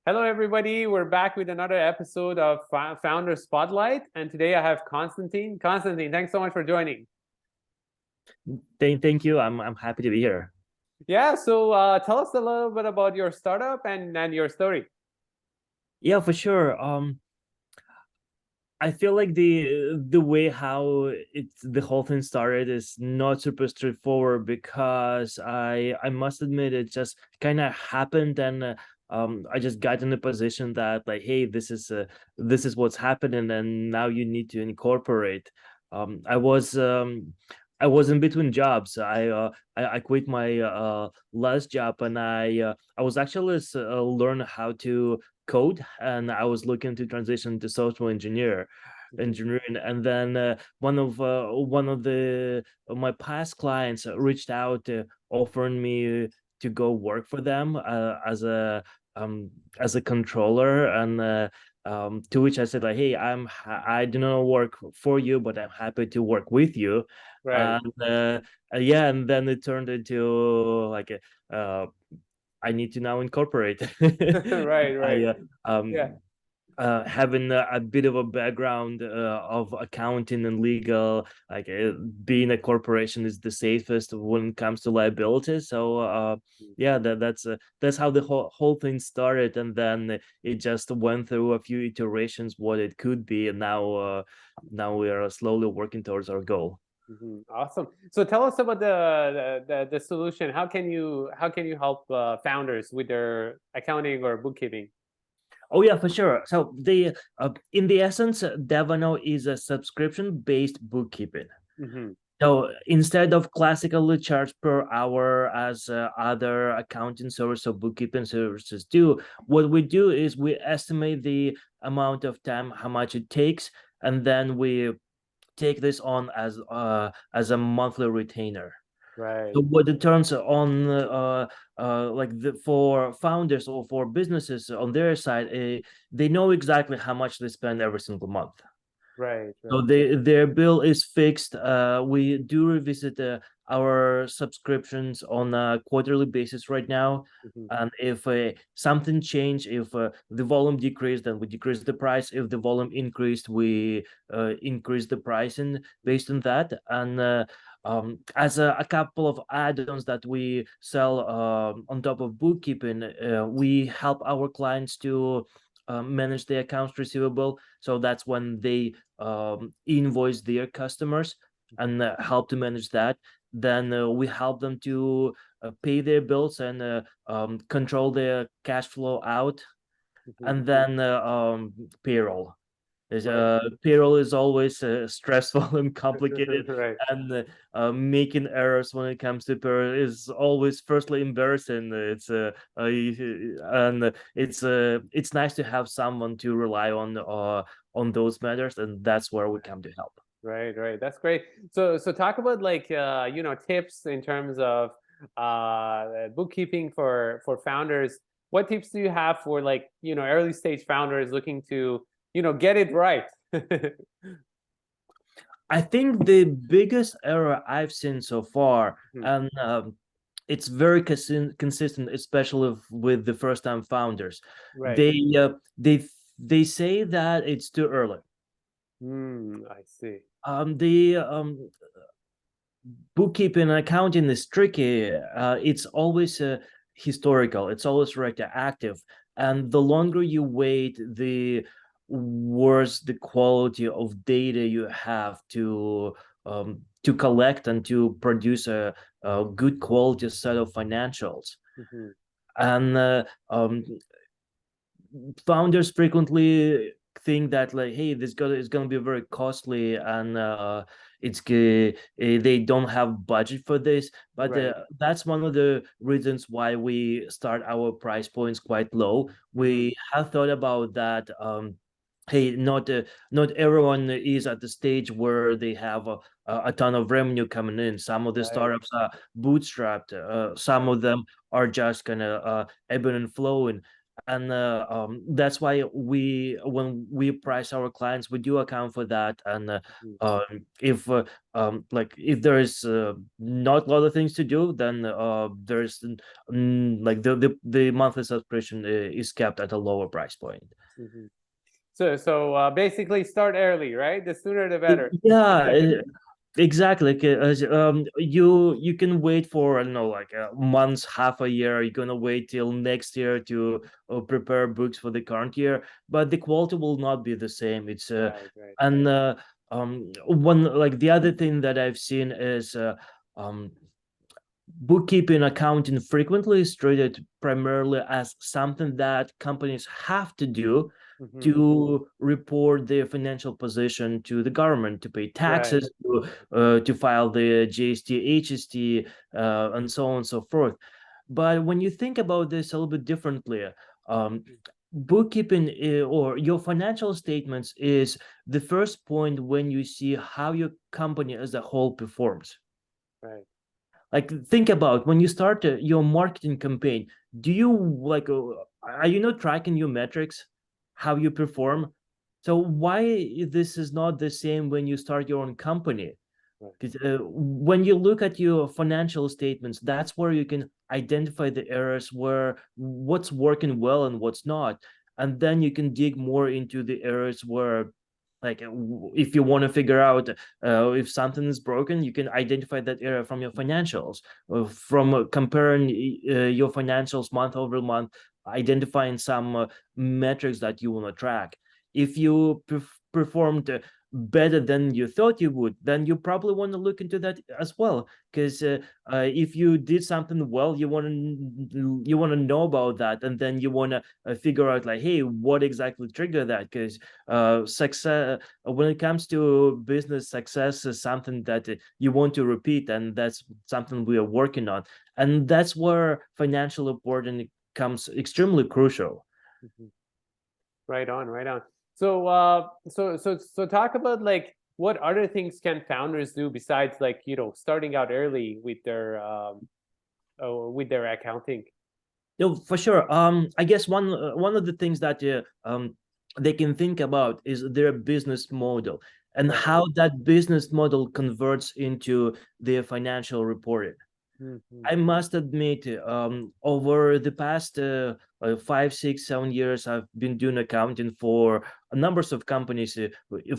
Hello, everybody. We're back with another episode of Founder Spotlight. And today I have Konstantin. Konstantin, thanks so much for joining. Thank you. I'm happy to be here. Yeah, so tell us a little bit about your startup and your story. Yeah, for sure. I feel like the way how the whole thing started is not super straightforward because I must admit it just kind of happened, and I just got in a position that, like, hey, this is what's happening, and now you need to incorporate. Um, I was um I was in between jobs. I quit my last job, and I was actually learn how to code, and I was looking to transition to software engineering. And then one of the my past clients reached out, offering me to go work for them as a controller. And to which I said, like, hey, I do not work for you, but I'm happy to work with you. Right. And yeah, and then it turned into like I need to now incorporate. Right, right. I Yeah. having a bit of a background of accounting and legal, like being a corporation is the safest when it comes to liabilities. So yeah, that's how the whole thing started, and then it just went through a few iterations what it could be, and now we are slowly working towards our goal. Awesome. So tell us about the solution. How can you help founders with their accounting or bookkeeping? Oh yeah, for sure. So the in the essence, Devanow is a subscription-based bookkeeping. Hmm. So instead of classically charged per hour as other accounting service or bookkeeping services do, what we do is we estimate the amount of time, how much it takes, and then we take this on as a monthly retainer. Right. So what it turns on, like for founders or for businesses on their side, they know exactly how much they spend every single month. Right. So Right. their bill is fixed. We do revisit our subscriptions on a quarterly basis right now. Hmm. And if something changed, if the volume decreased, then we decrease the price. If the volume increased, we increase the pricing based on that. And as a couple of add-ons that we sell on top of bookkeeping, we help our clients to manage their accounts receivable. So that's when they invoice their customers and help to manage that. Then we help them to pay their bills and control their cash flow out. Hmm. And then payroll. Right. Payroll is always stressful and complicated, Right. and making errors when it comes to payroll is always firstly embarrassing. And it's nice to have someone to rely on those matters, and that's where we come to help. Right, right. That's great. So talk about like tips in terms of bookkeeping for founders. What tips do you have for like early stage founders looking to get it right? I think the biggest error I've seen so far, Mhm. and it's very consistent, especially with the first-time founders. Right. They they say that it's too early. I see. The bookkeeping and accounting is tricky. It's always historical. It's always retroactive, and the longer you wait, the worse the quality of data you have to collect and to produce a good quality set of financials. Hmm. And founders frequently think that, like, hey, is gonna be very costly, and they don't have budget for this. But Right. that's one of the reasons why we start our price points quite low. Hmm. We have thought about that. Hey, not everyone is at the stage where they have a ton of revenue coming in. Some of the Right. startups are bootstrapped. Some Right. of them are just kind of ebb and flowing. And that's why when we price our clients, we do account for that. And Mhm. if like if there is not a lot of things to do, then there's like the monthly subscription is kept at a lower price point. Mhm. So basically start early, right? The sooner the better. Yeah, exactly. You can wait for, I don't know, like months, half a year. You're gonna wait till next year to prepare books for the current year, but the quality will not be the same. It's Right, right. and one, like, the other thing that I've seen is um bookkeeping, accounting frequently is treated primarily as something that companies have to do Hmm. to report their financial position to the government, to pay Right. taxes, to file the GST, HST, and so on and so forth. But when you think about this a little bit differently, um, bookkeeping or your financial statements is the first point when you see how your company as a whole performs. Right. Like, think about when you start your marketing campaign. Do you like are you not tracking your metrics, how you perform? So why this is not the same when you start your own company? Right. Because when you look at your financial statements, that's where you can identify the errors, where what's working well and what's not. And then you can dig more into the errors where, like, if you want to figure out if something is broken, you can identify that error from your financials, from comparing your financials month over month, identifying some metrics that you want to track. If you performed better than you thought you would, then you probably want to look into that as well. Because if you did something well, you want to know about that, and then you want to figure out, like, hey, what exactly triggered that? Because success, when it comes to business, success is something that you want to repeat, and that's something we are working on, and that's where financial reporting comes extremely crucial. Mhm. Right on, right on. So so talk about like what other things can founders do besides like, starting out early with their accounting. No, for sure. I guess one of the things that they can think about is their business model and Right. how that business model converts into their financial reporting. Hmm. I must admit, over the past 5, 6, 7 years, I've been doing accounting for numbers of companies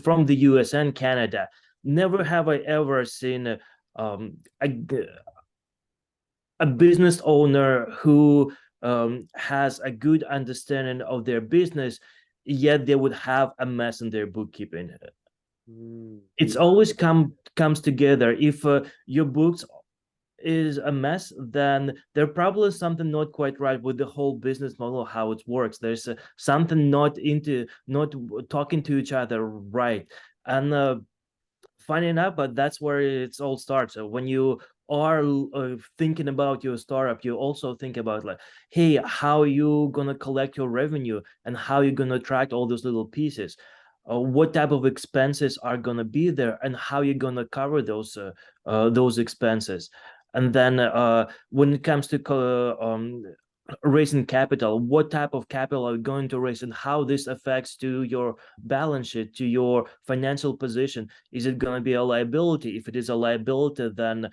from the US and Canada. Never have I ever seen a business owner who has a good understanding of their business, yet they would have a mess in their bookkeeping. Mm. It's always comes together. If your books is a mess, then there probably is something not quite right with the whole business model, how it works. There's something not talking to each other right. And funny enough, but that's where it's all starts. So when you are thinking about your startup, you also think about, like, hey, how you gonna collect your revenue and how you gonna track all those little pieces. What type of expenses are gonna be there and how you're gonna cover those expenses. And then when it comes to raising capital, what type of capital are you going to raise and how this affects to your balance sheet, to your financial position. Is it going to be a liability? If it is a liability, then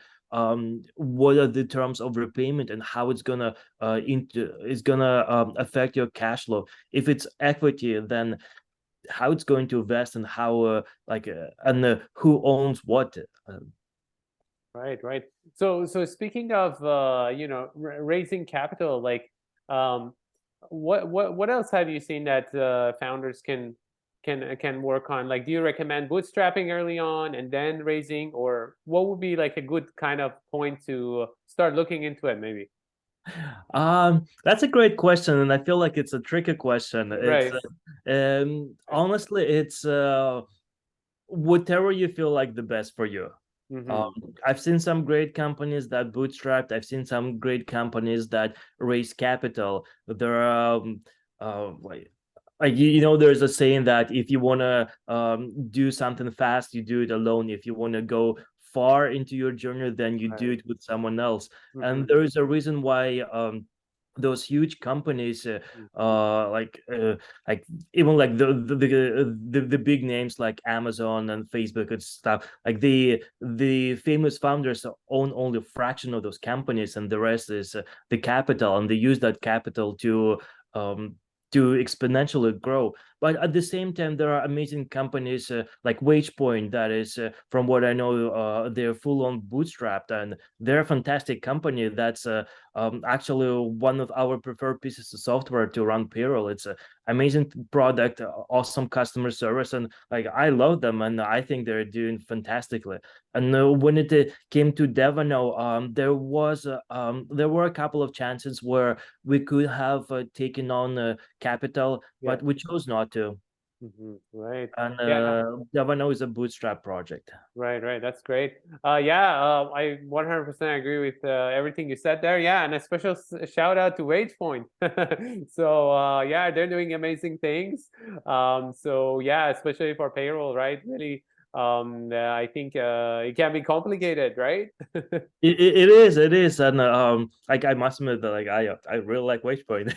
what are the terms of repayment and how it's gonna affect your cash flow? If it's equity, then how it's going to invest and how and who owns what. Right, right. So speaking of raising capital, like um what else have you seen that founders can work on? Like, do you recommend bootstrapping early on and then raising, or what would be like a good kind of point to start looking into it maybe? That's a great question, and I feel like it's a tricky question. It's Right. honestly, it's whatever you feel like the best for you. Um, Mm-hmm. I've seen some great companies that bootstrapped. I've seen some great companies that raise capital. There are like there's a saying that if you want to do something fast, you do it alone. If you want to go far into your journey, then you do Right. it with someone else. Mm-hmm. And there is a reason why those huge companies, Mm. like even like the big names like Amazon and Facebook and stuff, like the famous founders own only a fraction of those companies, and the rest is the capital, and they use that capital um to exponentially grow. But at the same time, there are amazing companies like WagePoint, that is, from what I know, they're full on bootstrapped, and they're a fantastic company. That's actually one of our preferred pieces of software to run payroll. It's an amazing product, awesome customer service, and like I love them, and I think they're doing fantastically. And when it came to Devanow, there were a couple of chances where we could have taken on capital, Yeah. but we chose not to. Right. And Yeah. Devanow is a bootstrap project. Right, right. That's great. Yeah, I 100% agree with everything you said there. Yeah, and a special shout out to WagePoint. So yeah, they're doing amazing things. So yeah, especially for payroll, right? Really, I think it can be complicated, right? It is, and like I must admit that like I really like WagePoint.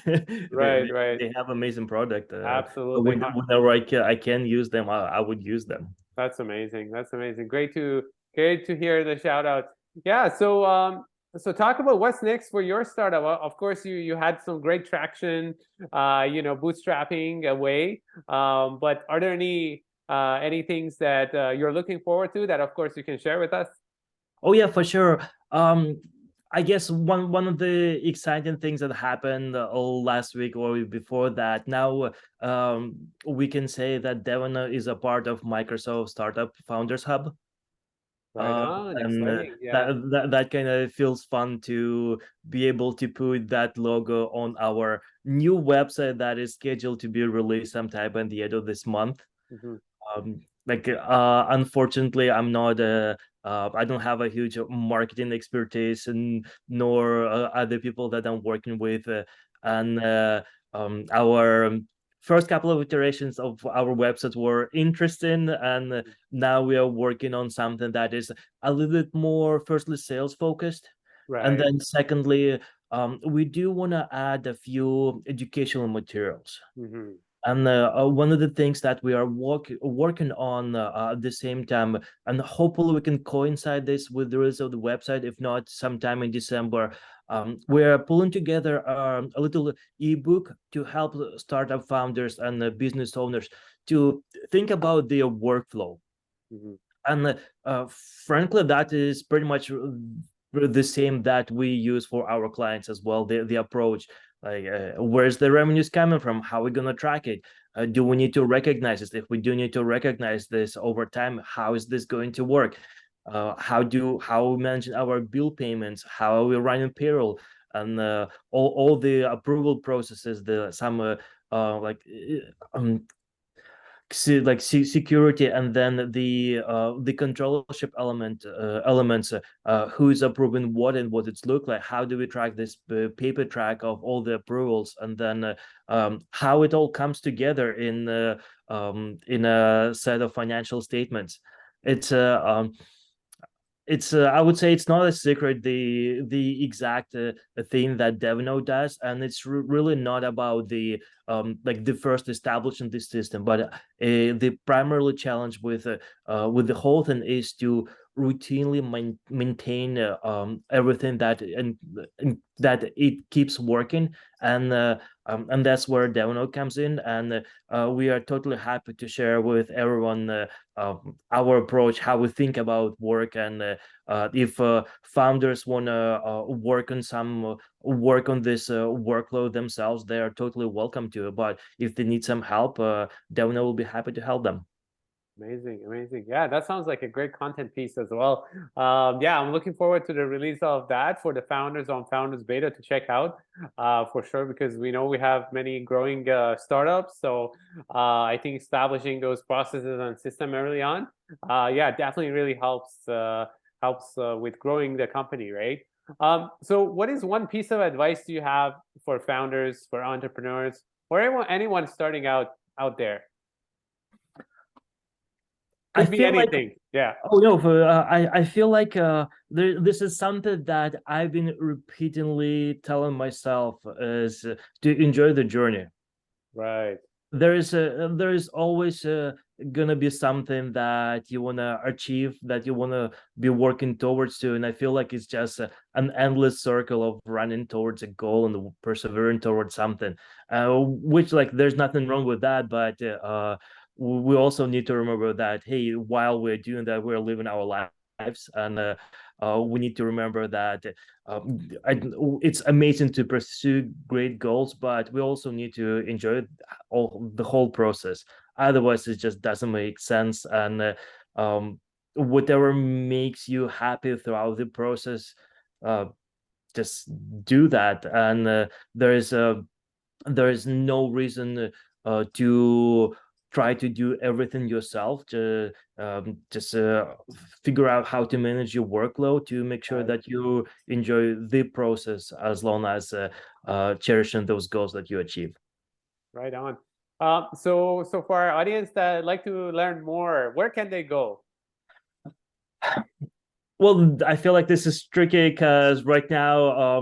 Right, right. They have amazing product. Absolutely. Whenever I can use them, I would use them. That's amazing. That's amazing. Great to hear the shout out. Yeah. So talk about what's next for your startup. Of course, you had some great traction, bootstrapping away. But are there any things that you're looking forward to that, of course, you can share with us? Oh yeah, for sure. I guess one of the exciting things that happened last week or before that. Now we can say that Devon is a part of Microsoft Startup Founders Hub. Right on. And Exciting. Yeah. that kind of feels fun to be able to put that logo on our new website that is scheduled to be released sometime at the end of this month. Hmm. Unfortunately, I don't have a huge marketing expertise, and nor other people that I'm working with, and our first couple of iterations of our website were interesting, and now we are working on something that is a little bit more, firstly, sales focused, and Right. then secondly, we do want to add a few educational materials. Hmm. And one of the things that we are working on at the same time, and hopefully we can coincide this with the release of the website, if not sometime in December, we're pulling together a little ebook to help startup founders and business owners to think about their workflow. Hmm. And frankly, that is pretty much the same that we use for our clients as well. The approach, like where's the revenues coming from, how are we going to track it, do we need to recognize this? If we do need to recognize this over time, how is this going to work? How we manage our bill payments, how are we running payroll, and all the approval processes, the some like security, and then the controllership elements, who is approving what and what it's look like, how do we track this paper track of all the approvals, and then how it all comes together in a set of financial statements. It's I would say it's not a secret, the exact thing that Devanow does, and it's really not about like the first establishing this system, but the primarily challenge with the whole thing is to routinely maintain everything and that it keeps working, and that's where Devanow comes in, and we are totally happy to share with everyone our approach, how we think about work, and if founders want to work on this workload themselves, they are totally welcome to. But if they need some help, Devna will be happy to help them. Amazing, amazing. Yeah, that sounds like a great content piece as well. Yeah, I'm looking forward to the release of that for the founders on Founders Beta to check out for sure, because we know we have many growing startups. So I think establishing those processes and system early on, yeah, definitely really helps with growing the company, right? So what is one piece of advice do you have for founders, for entrepreneurs, or anyone starting out there? I Could be feel like anything. Yeah. oh no, I feel like this is something that I've been repeatedly telling myself is to enjoy the journey. Right. There is always gonna be something that you wanna achieve, that you wanna be working towards to, and I feel like it's just an endless circle of running towards a goal and persevering towards something. Which like there's nothing wrong with that, but we also need to remember that hey, while we're doing that, we're living our lives, and we need to remember that it's amazing to pursue great goals, but we also need to enjoy the whole process. Otherwise, it just doesn't make sense. And whatever makes you happy throughout the process, uh, just do that. And there is no reason to try to do everything yourself. To just figure out how to manage your workload to make sure Right. that you enjoy the process as long as cherishing those goals that you achieve. Right on. So for our audience that like to learn more, where can they go? Well, I feel like this is tricky because right now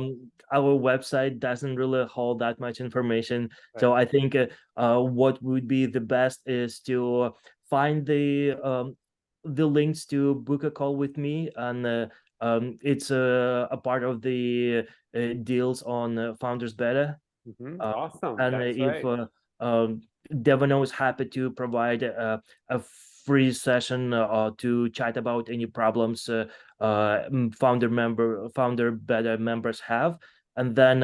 our website doesn't really hold that much information. Right. So I think what would be the best is to find the links to book a call with me, and it's a part of the deals on Founders Beta. Awesome. And That's if right. Devanow is happy to provide a free session to chat about any problems founder beta members have. And then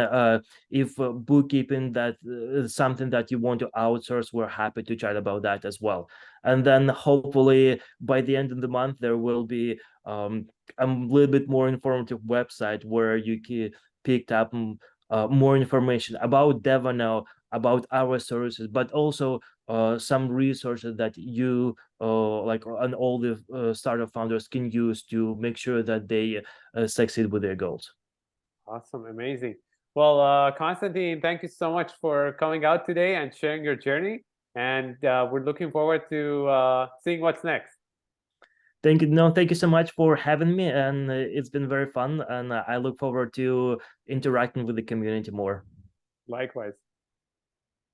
if bookkeeping that is something that you want to outsource, we're happy to chat about that as well. And then hopefully by the end of the month there will be a little bit more informative website where you can pick up more information about Devanow, about our services, but also some resources that you like and all the startup founders can use to make sure that they succeed with their goals. Awesome. Amazing. Well, Konstantin, thank you so much for coming out today and sharing your journey. And we're looking forward to seeing what's next. Thank you. No, thank you so much for having me, and it's been very fun. And I look forward to interacting with the community more. Likewise.